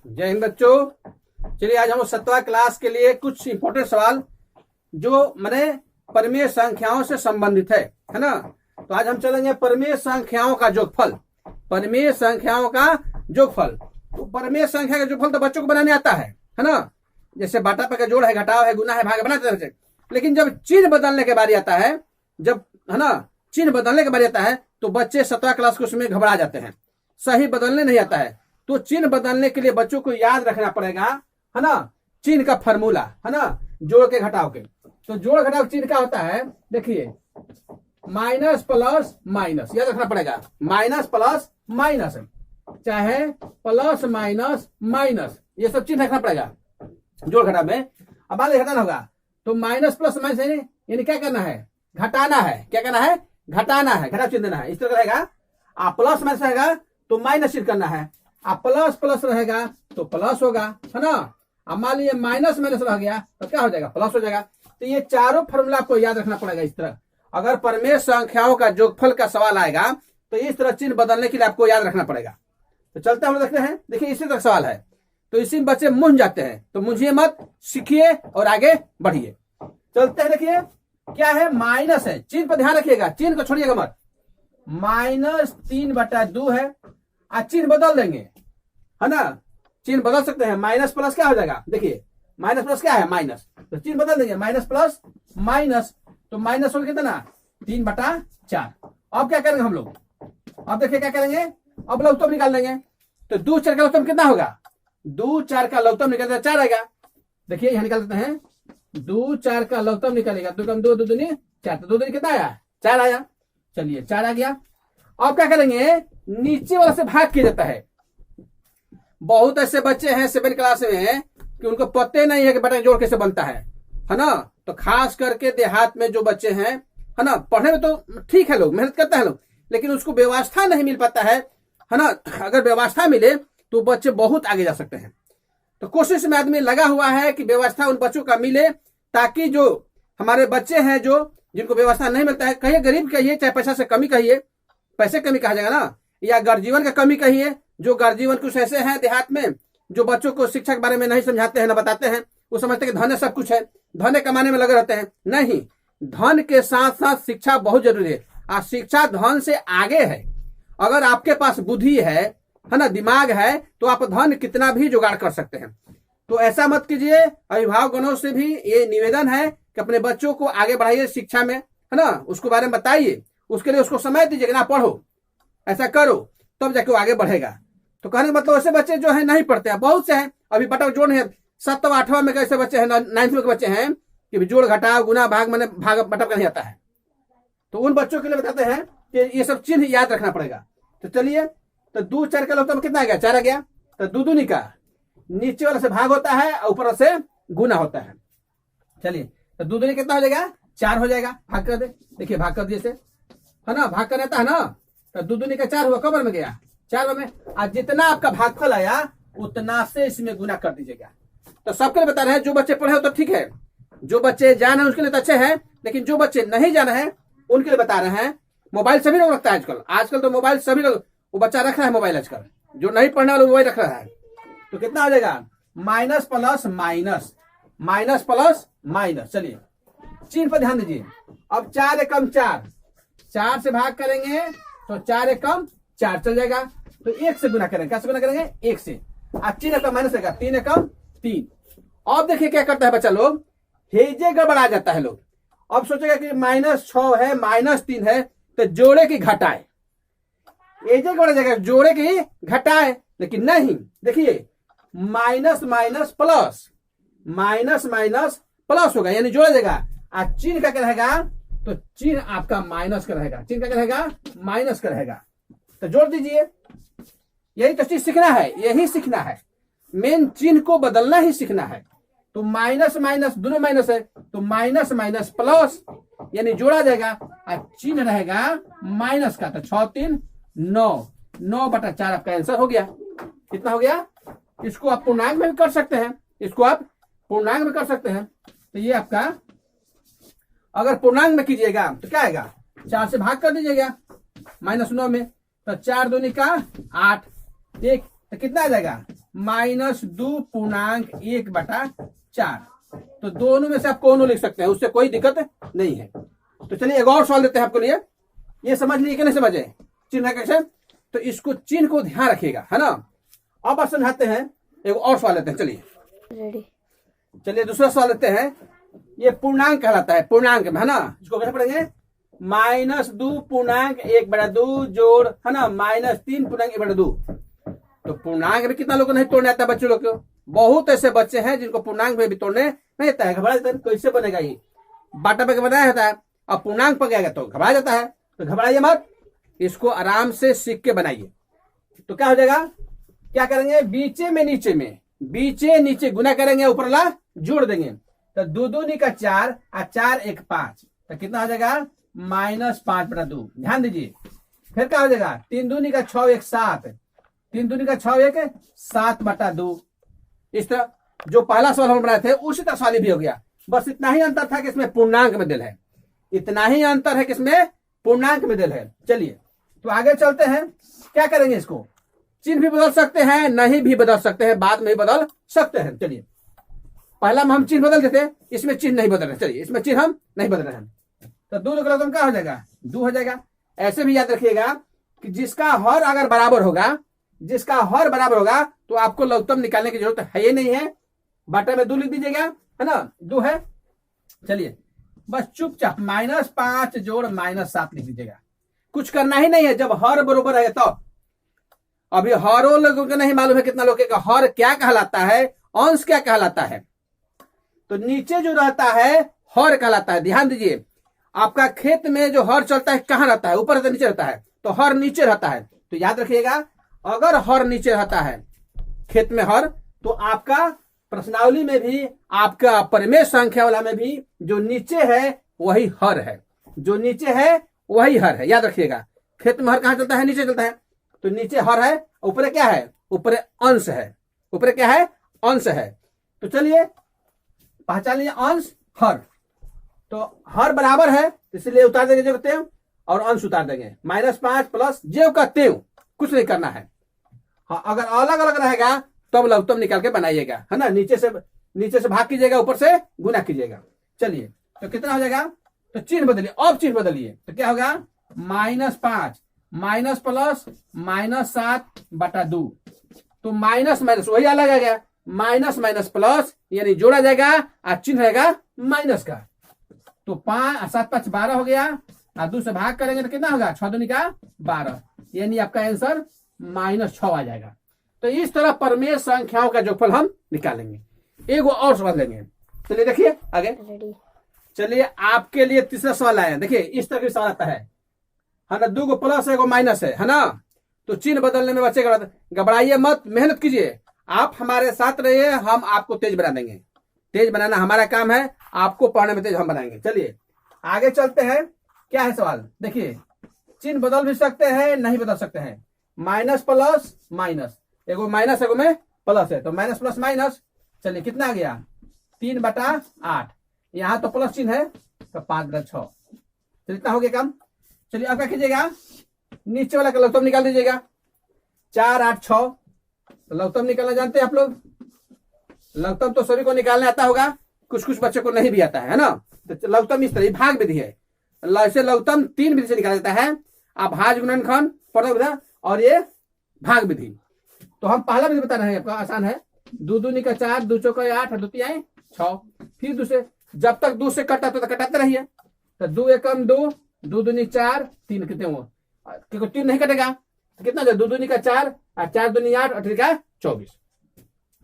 जय हिंद बच्चों। चलिए आज हम 7वां क्लास के लिए कुछ इंपॉर्टेंट सवाल जो मैंने परिमेय संख्याओं से संबंधित है ना। तो आज हम चलेंगे परिमेय संख्याओं का जोगफल। परिमेय संख्याओं का जोगफल, तो परिमेय संख्या का जोगफल तो बच्चों को बनाने आता है ना। जैसे बाटा पे का जोड़ है, घटाव है, गुना है, भाग बनाते हैं। लेकिन जब चिन्ह बदलने के बारी आता है, जब है ना चिन्ह बदलने के बारी आता है तो बच्चे 7वां क्लास के उसमें घबरा जाते हैं, सही बदलने नहीं आता है। तो चिन्ह बदलने के लिए बच्चों को याद रखना पड़ेगा है ना, चिन्ह का फॉर्मूला है ना, जोड़ के घटाव के। तो जोड़ घटाव चिन्ह का होता है, देखिए माइनस प्लस माइनस, याद रखना पड़ेगा। माइनस प्लस माइनस, चाहे प्लस माइनस माइनस, ये सब चिन्ह रखना पड़ेगा जोड़ घटाव में। अब मान लीजिए घटाना होगा तो माइनस प्लस माइनस यानी क्या करना है, घटाना है। क्या करना है, घटाना है, घटाव चिन्ह देना है। इस तरह रहेगा। आप प्लस माइनस रहेगा तो माइनस चिन्ह करना है, आप प्लस प्लस रहेगा तो प्लस होगा, है ना। अब मान लीजिए माइनस माइनस रह गया तो क्या हो जाएगा, प्लस हो जाएगा। तो ये चारों फॉर्मूला आपको याद रखना पड़ेगा इस तरह। अगर परिमेय संख्याओं का जोगफल का सवाल आएगा तो इस तरह चिन्ह बदलने के लिए आपको याद रखना पड़ेगा। तो चलते हम देखते हैं। देखिए इसी तरह सवाल है तो इसी में बच्चे मूंझ जाते हैं, तो मुझे मत, सीखिए और आगे बढ़िए। चलते हैं। देखिए क्या है, माइनस है, चिन्ह पर ध्यान रखिएगा, चिन्ह को छोड़िएगा मत। -3/2 है, आज चिन्ह बदल देंगे है ना, चिन्ह बदल सकते हैं। माइनस प्लस क्या हो जाएगा, देखिए माइनस प्लस क्या है, माइनस, तो चिन्ह बदल देंगे। माइनस प्लस माइनस, तो माइनस हो कितना, 3/4। अब क्या करेंगे हम लोग, अब देखिए क्या करेंगे, अब लघुत्तम निकाल देंगे। तो 2 4 का लघुत्तम कितना होगा, 2 4 का लघुत्तम निकलता 4 आएगा। देखिए यहां निकाल देते हैं, 2 4 का लघुत्तम निकलेगा, 2 कम 2 2 दूनी 4, तो 2 दूनी कितना आया, 4 आया। चलिए 4 आ गया। अब क्या करेंगे, नीचे वाला से भाग किया जाता है। बहुत ऐसे बच्चे हैं 7 क्लास में कि उनको पते नहीं है कि बटन जोड़ कैसे बनता है ना। तो खास करके देहात में जो बच्चे हैं है ना, पढ़ने में तो ठीक है, लोग मेहनत करते हैं लोग, लेकिन उसको व्यवस्था नहीं मिल पाता है ना। अगर व्यवस्था मिले तो बच्चे बहुत आगे जा सकते हैं। तो कोशिश में आदमी लगा हुआ है कि व्यवस्था उन बच्चों का मिले, ताकि जो हमारे बच्चे हैं जो जिनको व्यवस्था नहीं मिलता है, कहिए गरीब कहिए, चाहे पैसा से कमी कहिए, पैसे कमी कहा जाएगा ना, या गर्जीवन का कमी कहिए। जो गर्जीवन कुछ ऐसे हैं देहात में जो बच्चों को शिक्षा के बारे में नहीं समझाते हैं, ना बताते हैं। वो समझते हैं कि धन सब कुछ है, धन कमाने में लगे रहते हैं। नहीं, धन के साथ साथ शिक्षा बहुत जरूरी है, और शिक्षा धन से आगे है। अगर आपके पास बुद्धि है ना, दिमाग है, तो आप धन कितना भी जुगाड़ कर सकते हैं। तो ऐसा मत कीजिए। अभिभावकों से भी ये निवेदन है कि अपने बच्चों को आगे बढ़ाइए शिक्षा में, है ना, उसके बारे में बताइए, उसके लिए उसको समय दीजिए कि ना पढ़ो, ऐसा करो, तब जाके वो आगे बढ़ेगा। तो कहने का मतलब ऐसे बच्चे जो है नहीं पढ़ते हैं, बहुत से हैं। अभी बटा जोड़ है 7वां 8वां में कैसे बच्चे हैं, 9th में के बच्चे हैं कि जोड़ घटाव गुना भाग मैंने भाग बटा का नहीं आता है। तो उन बच्चों के लिए बताते हैं कि ये सब चिन्ह याद रखना पड़ेगा। तो चलिए, तो 2 4 का लघुत्तम कितना आ गया, 4 आ गया। तो 2 दूनी का नीचे वाला से भाग होता है और ऊपर से गुना होता है। चलिए, तो 2 दूनी कितना हो जाएगा, 4 हो जाएगा। भाग कर दे, देखिए भाग कर दिए से, है ना, भाग कर रहता है ना। तो 2 दूनी का 4 हुआ, कबर में गया 4 में। आज जितना आपका भागफल आया उतना से इसमें गुना कर दीजिएगा। तो सबके लिए बता रहे हैं, जो बच्चे पढ़े हो तो ठीक है, जो बच्चे जान है उसके लिए तो अच्छे हैं, लेकिन जो बच्चे नहीं जाने हैं उनके लिए बता रहे हैं। मोबाइल सभी लोग रखता है आजकल तो मोबाइल सभी लोग, वो बच्चा रख रहा है मोबाइल आजकल, जो नहीं पढ़ने वाले मोबाइल रख रहा है। तो कितना हो जाएगा, minus plus minus, minus plus minus. चलिए चिन्ह पर ध्यान दीजिए। अब 4 एकम 4, 4 से भाग करेंगे तो 4 एकम 4 चल जाएगा। तो 1 से गुना करेंगे, कैसे गुना करेंगे, 1 से। अब 3 एकम माइनस रहेगा, 3 एकम 3। अब देखिए क्या करता है बच्चा लोग, हेजे गड़बड़ा जाता है लोग। अब सोचेगा कि -6 है, -3 है, तो जोड़े की घटाए, एजे गड़ जाएगा, जोड़े की घटाए। लेकिन नहीं, देखिए minus minus plus, minus minus plus होगा, यानी जोड़ा जाएगा। आज चिन्ह का क्या रहेगा, तो चिन्ह आपका माइनस का रहेगा, चिन्ह का क्या रहेगा, माइनस का रहेगा। तो जोड़ दीजिए। यही तो चीज सीखना है, यही सीखना है, मेन चिन्ह को बदलना ही सीखना है। तो माइनस माइनस दोनों माइनस है, तो माइनस माइनस प्लस, यानी जोड़ा जाएगा, और चिन्ह रहेगा माइनस का। तो 6 3 9, 9/4 आपका आंसर हो गया। कितना हो गया, इसको आप पूर्णांक में भी कर सकते हैं, इसको आप पूर्णांक में कर सकते हैं। तो ये आपका, अगर पूर्णांक में कीजिएगा तो क्या आएगा, 4 से भाग कर दीजिएगा -9 में, तो 4 दूनी का 8, ठीक। तो कितना आ जाएगा, -2.1/4। तो दोनों में से आप कौन लिख सकते हैं, उससे कोई दिक्कत नहीं है। तो चलिए एक और सवाल देते हैं आपके लिए, ये समझ लीजिए कि नहीं समझे चिन्ह कैसे। तो इसको चिन्ह को ध्यान रखिएगा, है ना। अब आप समझाते हैं, एक और सवाल लेते हैं। चलिए रेडी। चलिए दूसरा सवाल लेते हैं। ये पूर्णांक कहलाता है, पूर्णांक में, है ना। इसको कैसे पढ़ेंगे, -2.1/2 जोड़, है ना, -3.1/2। तो पूर्णांक में कितना लोगों को नहीं तोड़ने आता है बच्चों लोग को। बहुत ऐसे बच्चे हैं जिनको पूर्णांक में भी तोड़ने नहीं आता है, घबरा जाता है कैसे बनेगा ये, बाटा पे बनाया होता है, अब पूर्णांक पर गया तो घबरा जाता है। तो घबराइए मत, इसको आराम से सीख के बनाइए। तो क्या हो जाएगा, क्या करेंगे, बीचे में नीचे में, बीचे नीचे गुना करेंगे, ऊपर ला जोड़ देंगे। तो 2 दूनी का 4 और 4 1 5, तो कितना हो जाएगा, -5/2। ध्यान दीजिए। फिर क्या हो जाएगा, 3 दूनी का 6 1 7, 3 दूनी का 6 1 7/2। इस तरह जो पहला सवाल हम बनाए थे उसी तरह सवाल भी हो गया। बस इतना ही अंतर था कि इसमें पूर्णांक में दिल है, इतना ही अंतर है कि इसमें पूर्णांक में दिल है। चलिए तो आगे चलते हैं, क्या करेंगे, इसको चिन्ह भी बदल सकते हैं, नहीं भी बदल सकते हैं, बाद में भी बदल सकते हैं। चलिए पहला में हम चिन्ह बदल देते, इसमें चिन्ह नहीं बदल रहे। चलिए इसमें चिन्ह हम नहीं बदल रहे हैं। तो 2 का लघुत्तम क्या हो जाएगा, 2 हो जाएगा। ऐसे भी याद रखिएगा कि जिसका हर अगर बराबर होगा, जिसका हर बराबर होगा तो आपको लघुत्तम निकालने की जरूरत है ही नहीं है। बाटा में 2 लिख दीजिएगा, है ना, 2 है। चलिए बस चुपचाप -5 जोड़ -7 लिख दीजिएगा, कुछ करना ही नहीं है। जब हर बराबर है तो अभी हरों लोगों को नहीं मालूम है कितना लोग का हर क्या कहलाता है, अंश क्या कहलाता है। तो नीचे जो रहता है हर कहलाता है। ध्यान दीजिए, आपका खेत में जो हर चलता है कहाँ रहता है, ऊपर रहता है नीचे रहता है, तो हर नीचे रहता है। तो याद रखिएगा, अगर हर नीचे रहता है खेत में हर, तो आपका प्रश्नावली में भी, आपका परिमेय संख्या वाला में भी जो नीचे है वही हर है, जो नीचे है वही हर है। याद रखिएगा, खेत में हर कहाँ चलता है, नीचे चलता है। तो नीचे हर है, ऊपर क्या है, ऊपर अंश है, ऊपर क्या है, अंश है। तो चलिए पहचान लिया, अंश हर। तो हर बराबर है इसलिए उतार देंगे जो तेव, और अंश उतार देंगे। -5 प्लस जेव का तेव, कुछ नहीं करना है। हाँ अगर अलग अलग रहेगा तब लघुत्तम निकाल के बनाइएगा, है ना। नीचे से भाग कीजिएगा, ऊपर से गुना कीजिएगा। चलिए तो कितना हो जाएगा, तो चिन्ह बदलिए, अब चिन्ह बदलिए। तो क्या होगा, -5 माइनस प्लस -7/2। तो माइनस माइनस वही अलग आ गया, माइनस माइनस प्लस यानी जोड़ा जाएगा और चिन्ह रहेगा माइनस का। तो 5 7 5 12 हो गया, और 2 से भाग करेंगे तो कितना होगा, 6 दूनी का 12, यानी आपका आंसर -6 आ जाएगा। तो इस तरह परमेय संख्याओं का जोगफल हम निकालेंगे। एक और सवाल लेंगे। चलिए देखिए आगे। चलिए आपके लिए तीसरा सवाल आया, देखिए इस तरह का सवाल आता है ना, 2 को प्लस है, 1 माइनस है ना। तो चिन्ह बदलने में बच्चे घबराइए मत, मेहनत कीजिए, आप हमारे साथ रहिए, हम आपको तेज बना देंगे। तेज बनाना हमारा काम है, आपको पढ़ने में तेज हम बनाएंगे। चलिए आगे चलते हैं, क्या है सवाल देखिए। चिन्ह बदल भी सकते हैं, नहीं बदल सकते हैं। माइनस प्लस माइनस, एगो माइनस एगो में प्लस है, तो माइनस प्लस माइनस। चलिए कितना आ गया, 3/8। यहां तो प्लस चिन्ह है तो 5/6। तो इतना हो गया काम। चलिए अब क्या कीजिएगा, नीचे वाला का लघुत्तम निकाल दीजिएगा। 4 8 6, तो लघुत्तम निकालना जानते हैं आप लोग। लघुत्तम तो सभी को निकालने आता होगा, कुछ कुछ बच्चों को नहीं भी आता है ना। तो लघुत्तम इस तरह भाग विधि है, ऐसे लघुत्तम 3 विधि से निकाला जाता है। आप भाज गुणनखंड पढ़ोगे और ये भाग विधि। तो हम पहला विधि बता रहे हैं, आपका आसान है। 2 दूनी का 4, 2 चौका 8, 2 तिहाई 6। फिर दूसरे, जब तक 2 से कटाते तो कटाते रहिए। तो 2 एकम 2, 2 दूनी 4, 3 कितने हो, क्योंकि 3 नहीं कटेगा तो कितना हो, 2 दूनी का 4 और 4 दूनी 8 और 3 का 24।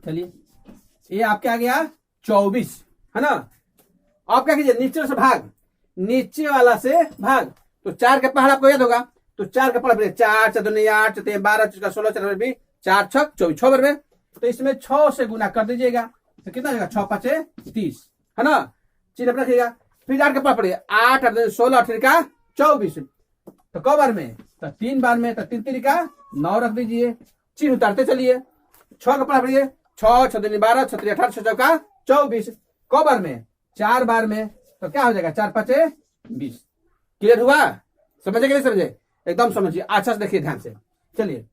चलिए ये आपके आ गया 24, है ना। आप क्या कीजिए, नीचे से भाग, नीचे वाला से भाग। तो 4 का पहाड़ आपको याद होगा, तो 4 का पहाड़ 4 4 दूनी 8 4 12 4 16 4 20 4 6 24, 6 बार में। तो इसमें 6 से गुना कर दीजिएगा, तो कितना होगा, 6 5 30, है ना। चिन्ह रखिएगा। फिर 8 का पहाड़ पड़ेगा, 8 8 16 8 का 24। तो कौ बार में, तो 3 बार में, तो 3 3 का 9 रख दीजिए। चिन्ह उतारते चलिए। 6 का पहाड़ पड़िए, 6 6 दूनी 12 6 3 18 6 का 24। कौ बार में, 4 बार में, तो क्या हो जाएगा, 4 5 20। क्लियर हुआ, समझे कि नहीं समझे, एकदम समझिए, अच्छा से देखिए ध्यान से। चलिए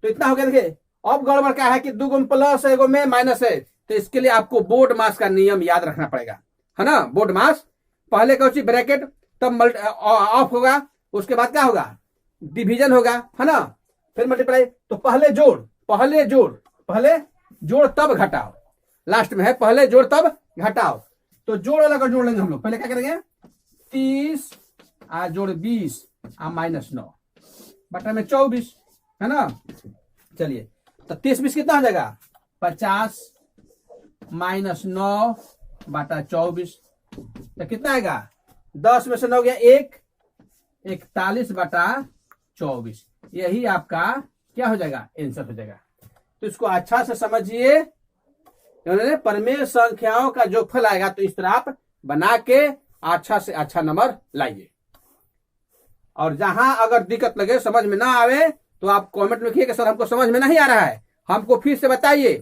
तो इतना हो गया। देखिए अब गड़बड़ क्या है कि 2 में प्लस है, 1 में माइनस है, तो इसके लिए आपको बोर्ड मास का नियम याद रखना पड़ेगा, है ना। बोर्ड मास पहले कौन सी ब्रैकेट, तब ऑफ होगा, उसके बाद क्या होगा, डिवीजन होगा, है ना, फिर मल्टीप्लाई। तो पहले जोड़ तब घटाओ, लास्ट में है पहले जोड़ तब घटाओ। तो जोड़ वाला का जोड़ लेंगे हम लोग, पहले क्या करेंगे, 30 जोड़ 20 -9 बटा में 24, है ना। चलिए, तो 30 कितना हो जाएगा, 50 -9 बटा 24, तो कितना आएगा, 10 में से 9 गया 1, 41 बटा 24। यही आपका क्या हो जाएगा, आंसर हो जाएगा। तो इसको अच्छा से समझिए, परमेय संख्याओं का जो फल आएगा तो इस तरह आप बना के अच्छा से अच्छा नंबर लाइए। और जहां अगर दिक्कत लगे, समझ में ना आवे, तो आप कमेंट में लिखिए कि सर हमको समझ में नहीं आ रहा है, हमको फिर से बताइए।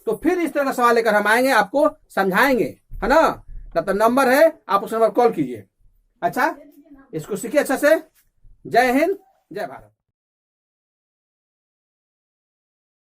तो फिर इस तरह का सवाल लेकर हम आएंगे, आपको समझाएंगे, है ना। तब तक नंबर है, आप उस नंबर कॉल कीजिए। अच्छा, इसको सीखिए अच्छा से। जय हिंद, जय भारत।